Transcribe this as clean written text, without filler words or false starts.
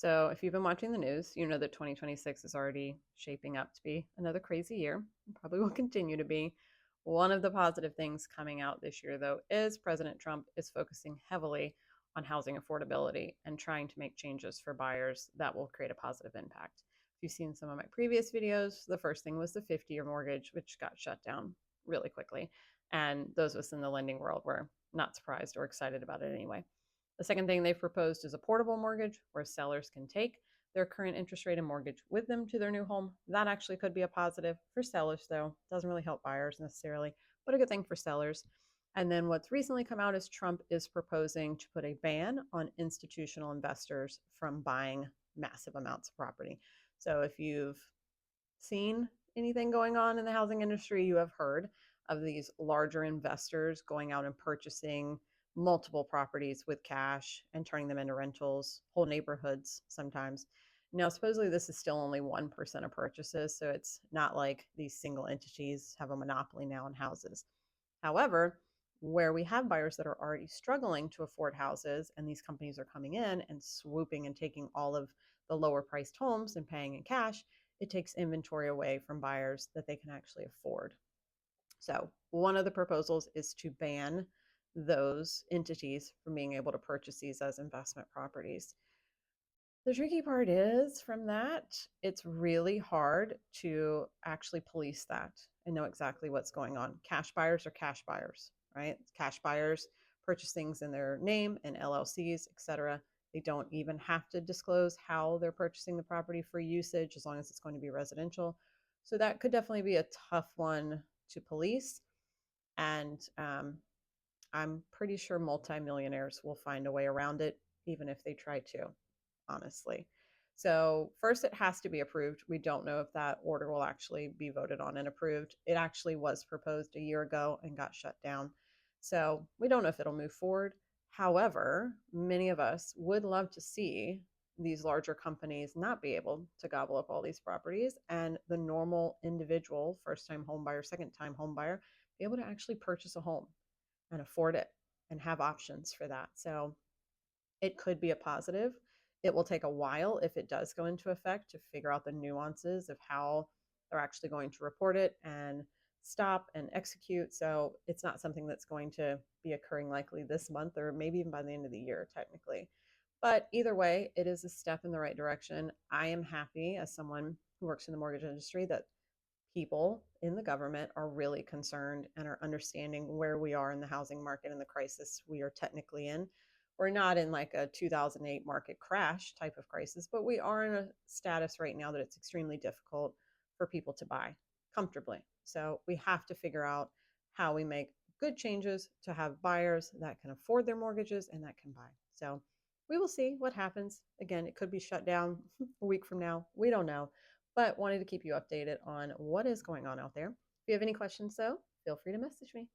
So, if you've been watching the news, you know that 2026 is already shaping up to be another crazy year. And probably will continue to be. One of the positive things coming out this year, though, is President Trump is focusing heavily on housing affordability and trying to make changes for buyers that will create a positive impact. If you've seen some of my previous videos, the first thing was the 50-year mortgage, which got shut down really quickly. And those of us in the lending world were not surprised or excited about it anyway. The second thing they've proposed is a portable mortgage where sellers can take their current interest rate and mortgage with them to their new home. That actually could be a positive for sellers, though. Doesn't really help buyers necessarily, but a good thing for sellers. And then what's recently come out is Trump is proposing to put a ban on institutional investors from buying massive amounts of property. So if you've seen anything going on in the housing industry, you have heard of these larger investors going out and purchasing multiple properties with cash and turning them into rentals, whole neighborhoods sometimes. Now, supposedly, this is still only 1% of purchases, so it's not like these single entities have a monopoly now on houses. However, where we have buyers that are already struggling to afford houses, and these companies are coming in and swooping and taking all of the lower priced homes and paying in cash, it takes inventory away from buyers that they can actually afford. So, one of the proposals is to ban those entities from being able to purchase these as investment properties. The tricky part is from that, it's really hard to actually police that and know exactly what's going on. Cash buyers are cash buyers, right? Cash buyers purchase things in their name and LLCs, etc. They don't even have to disclose how they're purchasing the property for usage as long as it's going to be residential. So that could definitely be a tough one to police. And I'm pretty sure multimillionaires will find a way around it, even if they try to, honestly. So, first, it has to be approved. We don't know if that order will actually be voted on and approved. It actually was proposed a year ago and got shut down. So, we don't know if it'll move forward. However, many of us would love to see these larger companies not be able to gobble up all these properties and the normal individual, first time home buyer, second time home buyer, be able to actually purchase a home and afford it and have options for that. So it could be a positive. It will take a while if it does go into effect to figure out the nuances of how they're actually going to report it and stop and execute. So it's not something that's going to be occurring likely this month or maybe even by the end of the year, technically. But either way, it is a step in the right direction. I am happy as someone who works in the mortgage industry that people in the government are really concerned and are understanding where we are in the housing market and the crisis we are technically in. We're not in like a 2008 market crash type of crisis, but we are in a status right now that it's extremely difficult for people to buy comfortably. So we have to figure out how we make good changes to have buyers that can afford their mortgages and that can buy. So we will see what happens. Again, it could be shut down a week from now. We don't know, but wanted to keep you updated on what is going on out there. If you have any questions, though, feel free to message me.